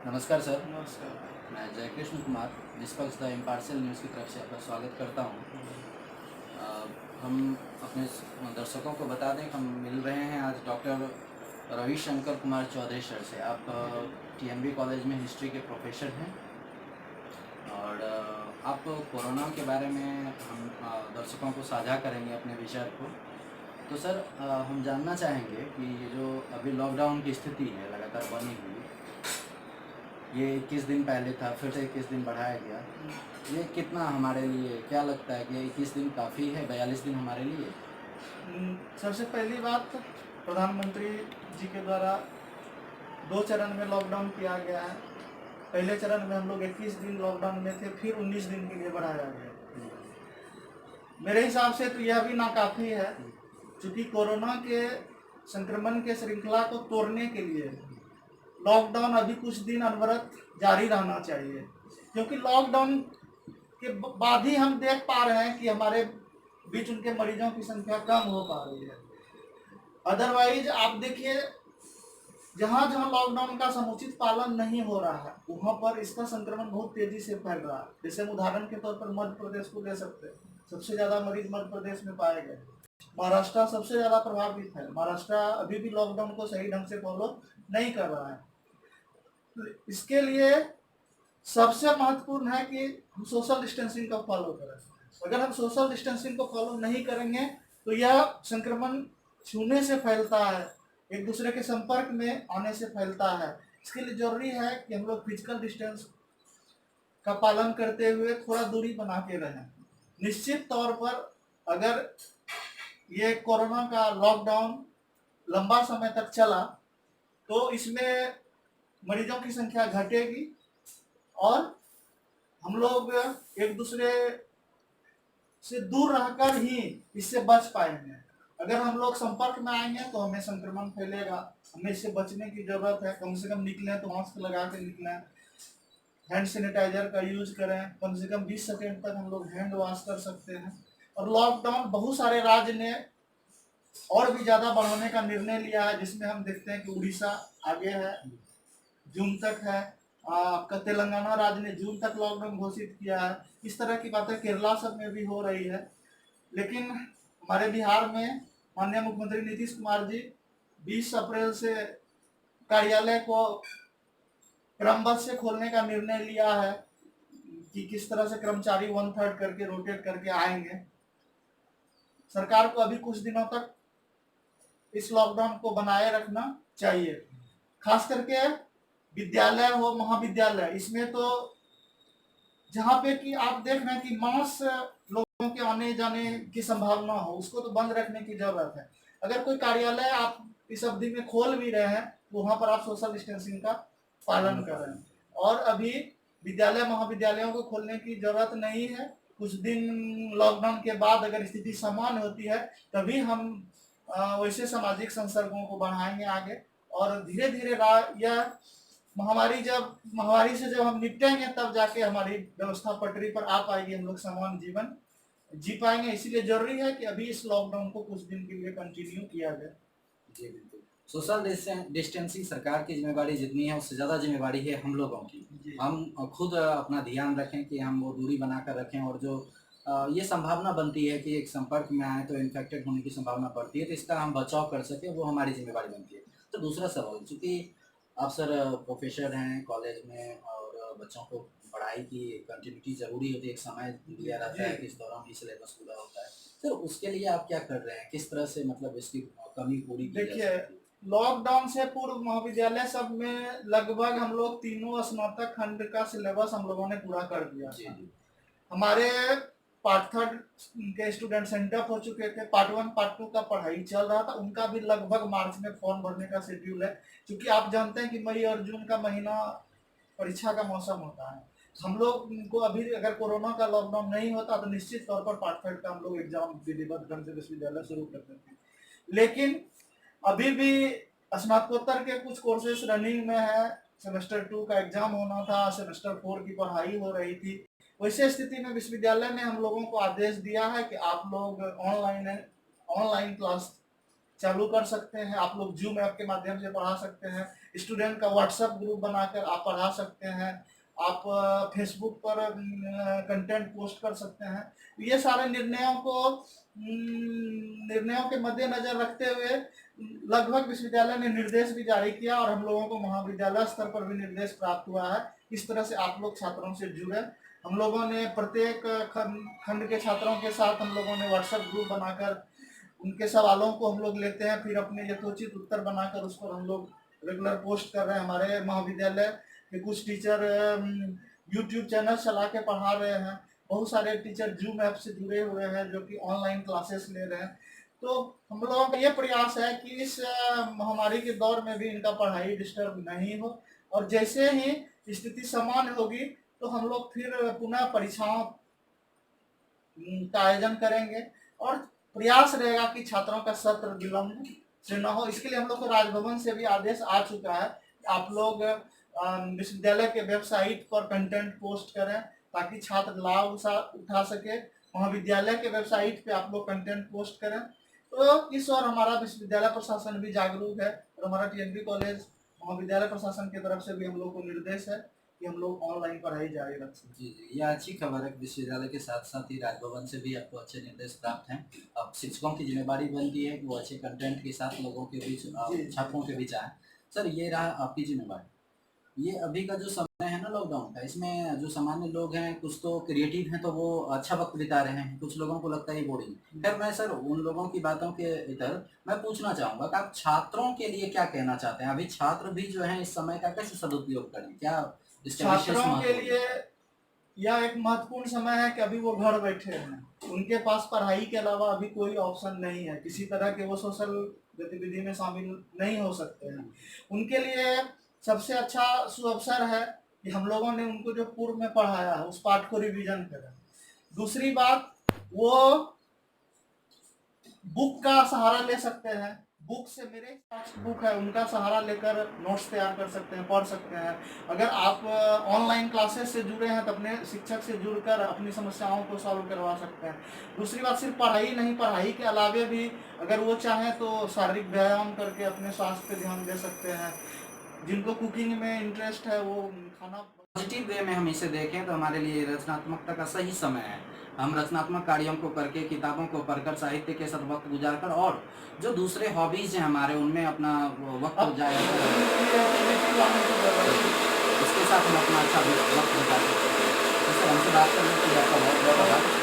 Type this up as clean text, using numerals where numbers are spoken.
नमस्कार सर। नमस्कार। मैं जयकृष्ण कुमार निष्पक्ष द इम्पार्शियल न्यूज़ की तरफ से आपका स्वागत करता हूँ। अ, हम अपने दर्शकों को बता दें कि हम मिल रहे हैं आज डॉक्टर रविशंकर कुमार चौधरी सर से। आप टीएमबी कॉलेज में हिस्ट्री के प्रोफेसर हैं और आप कोरोना के बारे में हम दर्शकों को साझा करेंगे अपने विचार को। तो सर हम जानना चाहेंगे कि ये जो अभी लॉकडाउन की स्थिति है लगातार बनी हुई, ये 21 दिन पहले था, फिर से 21 दिन बढ़ाया गया। ये कितना हमारे लिए, क्या लगता है कि 21 दिन काफ़ी है, 42 दिन हमारे लिए? सबसे पहली बात, प्रधानमंत्री जी के द्वारा 2 चरण में लॉकडाउन किया गया है। पहले चरण में हम लोग 21 दिन लॉकडाउन में थे, फिर 19 दिन के लिए बढ़ाया गया। मेरे हिसाब से तो यह भी नाकाफ़ी है, क्योंकि कोरोना के संक्रमण के श्रृंखला को तोड़ने के लिए लॉकडाउन अभी कुछ दिन अनवरत जारी रहना चाहिए, क्योंकि लॉकडाउन के बाद ही हम देख पा रहे हैं कि हमारे बीच उनके मरीजों की संख्या कम हो पा रही है। अदरवाइज आप देखिए, जहाँ जहाँ लॉकडाउन का समुचित पालन नहीं हो रहा है, वहाँ पर इसका संक्रमण बहुत तेजी से फैल रहा है। जैसे उदाहरण के तौर पर मध्य प्रदेश को ले सकते हैं। सबसे ज़्यादा मरीज मध्य प्रदेश में पाए गए। महाराष्ट्र सबसे ज़्यादा प्रभावित है। महाराष्ट्र अभी भी लॉकडाउन को सही ढंग से फॉलो नहीं कर रहा है। इसके लिए सबसे महत्वपूर्ण है कि हम सोशल डिस्टेंसिंग का फॉलो करें। अगर हम सोशल डिस्टेंसिंग को फॉलो नहीं करेंगे तो यह संक्रमण छूने से फैलता है, एक दूसरे के संपर्क में आने से फैलता है। इसके लिए जरूरी है कि हम लोग फिजिकल डिस्टेंस का पालन करते हुए थोड़ा दूरी बना के रहें। निश्चित तौर पर अगर ये कोरोना का लॉकडाउन लंबा समय तक चला तो इसमें मरीजों की संख्या घटेगी और हम लोग एक दूसरे से दूर रहकर ही इससे बच पाएंगे। अगर हम लोग संपर्क में आएंगे तो हमें संक्रमण फैलेगा। हमें इससे बचने की जरूरत है। कम से कम निकलें तो मास्क लगा के निकलें, हैंड सैनिटाइजर का यूज करें। कम से कम 20 सेकेंड तक हम लोग हैंड वॉश कर सकते हैं। और लॉकडाउन बहुत सारे राज्य ने और भी ज़्यादा बढ़ाने का निर्णय लिया है, जिसमें हम देखते हैं कि उड़ीसा आगे है, जून तक है। आपका तेलंगाना राज्य ने जून तक लॉकडाउन घोषित किया है। इस तरह की बातें केरला सब में भी हो रही है। लेकिन हमारे बिहार में माननीय मुख्यमंत्री नीतीश कुमार जी 20 अप्रैल से कार्यालय को क्रमबद्ध से खोलने का निर्णय लिया है कि किस तरह से कर्मचारी 1/3 करके रोटेट करके आएंगे। सरकार को अभी कुछ दिनों तक इस लॉकडाउन को बनाए रखना चाहिए, खास करके विद्यालय हो, महाविद्यालय, इसमें तो जहाँ पे कि आप देख रहे हैं कि मास लोगों के आने जाने की संभावना हो, उसको तो बंद रखने की जरूरत है। अगर कोई कार्यालय आप इस अवधि में खोल भी रहे हैं तो वहां पर आप सोशल डिस्टेंसिंग का पालन करें। और अभी विद्यालय महाविद्यालयों को खोलने की जरूरत नहीं है। कुछ दिन लॉकडाउन के बाद अगर स्थिति सामान्य होती है तभी हम वैसे सामाजिक संसर्गों को बढ़ाएंगे आगे। और धीरे धीरे यह महामारी से जब हम निपटेंगे तब जाके हमारी व्यवस्था पटरी पर आ पाएगी, हम लोग सामान्य जीवन जी पाएंगे। इसीलिए जरूरी है कि अभी इस लॉकडाउन को कुछ दिन के लिए कंटिन्यू किया जाए। जी बिल्कुल। सोशल डिस्टेंसिंग सरकार की जिम्मेवारी जितनी है उससे ज़्यादा जिम्मेवारी है हम लोगों की। हम खुद अपना ध्यान रखें कि हम वो दूरी बनाकर रखें, और जो ये संभावना बनती है कि एक संपर्क में आए तो इन्फेक्टेड होने की संभावना बढ़ती है, तो इसका हम बचाव कर सकें, वो हमारी जिम्मेवारी बनती है। तो दूसरा सवाल, चूँकि आप सर प्रोफेसर हैं कॉलेज में, और बच्चों को पढ़ाई की कंटिन्यूटी ज़रूरी होती है, एक समय दिया रहता है कि इस दौरान ही सिलेबस पूरा होता है। तो उसके लिए आप क्या कर रहे हैं? किस तरह से मतलब इसकी कमी पूरी की जा देखिए, सकती है? लॉकडाउन से पूर्व महाविद्यालय सब में लगभग हम लोग तीनों स्नातक खंड का सिलेबस हम लोगों ने पूरा कर दिया जी था। जी। हमारे पार्ट 3 के स्टूडेंट सेंटअप हो चुके थे। पार्ट 1 पार्ट 2 का पढ़ाई चल रहा था, उनका भी लगभग मार्च में फॉर्म भरने का शेड्यूल है। क्योंकि आप जानते हैं कि मई और जून का महीना परीक्षा का मौसम होता है। हम लोग को अभी अगर कोरोना का लॉकडाउन नहीं होता तो निश्चित तौर पर पार्ट 3 का हम लोग एग्जाम विधिवत ढंग से विश्वविद्यालय शुरू कर देते हैं। लेकिन अभी भी स्नातकोत्तर के कुछ कोर्सेस रनिंग में है। सेमेस्टर 2 का एग्जाम होना था, सेमेस्टर 4 की पढ़ाई हो रही थी। वैसे स्थिति में विश्वविद्यालय ने हम लोगों को आदेश दिया है कि आप लोग ऑनलाइन क्लास चालू कर सकते हैं। आप लोग जूम ऐप के माध्यम से पढ़ा सकते हैं। स्टूडेंट का व्हाट्सएप ग्रुप बनाकर आप पढ़ा सकते हैं। आप फेसबुक पर कंटेंट पोस्ट कर सकते हैं। ये सारे निर्णयों के मद्देनजर रखते हुए लगभग विश्वविद्यालय ने निर्देश भी जारी किया और हम लोगों को महाविद्यालय स्तर पर भी निर्देश प्राप्त हुआ है इस तरह से आप लोग छात्रों से जुड़े। हम लोगों ने प्रत्येक खंड के छात्रों के साथ हम लोगों ने व्हाट्सएप ग्रुप बनाकर उनके सवालों को हम लोग लेते हैं, फिर अपने यथोचित उत्तर बनाकर उस पर हम लोग रेगुलर पोस्ट कर रहे हैं। हमारे महाविद्यालय के कुछ टीचर यूट्यूब चैनल चला के पढ़ा रहे हैं। बहुत सारे टीचर जूम ऐप से जुड़े हुए हैं जो कि ऑनलाइन क्लासेस ले रहे हैं। तो हम लोगों का ये प्रयास है कि इस महामारी के दौर में भी इनका पढ़ाई डिस्टर्ब नहीं हो, और जैसे ही स्थिति सामान्य होगी तो हम लोग फिर पुनः परीक्षाओं का आयोजन करेंगे और प्रयास रहेगा कि छात्रों का सत्र विलंब से न हो। इसके लिए हम लोग को राजभवन से भी आदेश आ चुका है। आप लोग विश्वविद्यालय के वेबसाइट पर कंटेंट पोस्ट करें ताकि छात्र लाभ उठा सके। महाविद्यालय के वेबसाइट पे आप लोग कंटेंट पोस्ट करें। तो इस और हमारा विश्वविद्यालय प्रशासन भी जागरूक है और हमारा टीएनबी कॉलेज महाविद्यालय प्रशासन की तरफ से भी हम लोग को निर्देश है कि हम लोग ऑनलाइन पढ़ाई जारी रख सकते। जी जी, यह अच्छी खबर है। विश्वविद्यालय के साथ साथ ही राजभवन से भी आपको अच्छे निर्देश प्राप्त हैं। अब शिक्षकों की जिम्मेदारी बनती है कि वो अच्छे कंटेंट के साथ लोगों के बीच, छात्रों के बीच आए। सर, ये रहा आपकी जिम्मेदारी। ये अभी का जो समय है ना लॉकडाउन का, इसमें जो सामान्य लोग हैं, कुछ तो क्रिएटिव हैं तो वो अच्छा वक्त बिता रहे हैं, कुछ लोगों को लगता है बोरिंग। फिर मैं सर उन लोगों की बातों के इधर मैं पूछना चाहूँगा कि आप छात्रों के लिए क्या कहना चाहते हैं। अभी छात्र भी जो है इस समय का कैसे सदुपयोग करें, क्या इसका विशेष छात्रों के महत्व? लिए यह एक महत्वपूर्ण समय है कि अभी वो घर बैठे हैं, उनके पास पढ़ाई के अलावा अभी कोई ऑप्शन नहीं है, किसी तरह के वो सोशल गतिविधि में शामिल नहीं हो सकते हैं। उनके लिए सबसे अच्छा सुअवसर है कि हम लोगों ने उनको जो पूर्व में पढ़ाया है उस पाठ को रिवीजन करें। दूसरी बात, वो बुक का सहारा ले सकते हैं। बुक से मेरे टेक्स्ट बुक है उनका सहारा लेकर नोट्स तैयार कर सकते हैं, पढ़ सकते हैं। अगर आप ऑनलाइन क्लासेस से जुड़े हैं तो अपने शिक्षक से जुड़कर अपनी समस्याओं को सॉल्व करवा सकते हैं। दूसरी बात, सिर्फ पढ़ाई नहीं, पढ़ाई के अलावे भी अगर वो चाहें तो शारीरिक व्यायाम करके अपने स्वास्थ्य पर ध्यान दे सकते हैं। जिनको कुकिंग में इंटरेस्ट है वो खाना पॉजिटिव वे में हम इसे देखें तो हमारे लिए रचनात्मकता का सही समय है। हम रचनात्मक कार्यों को करके, किताबों को पढ़कर, साहित्य के साथ वक्त गुजारकर और जो दूसरे हॉबीज हैं हमारे उनमें अपना वक्त जाया इसके साथ हम अपना अच्छा वक्त गुजार सकते हैं। तो सर, हमसे बात करने के लिए आपका बहुत बहुत आभार।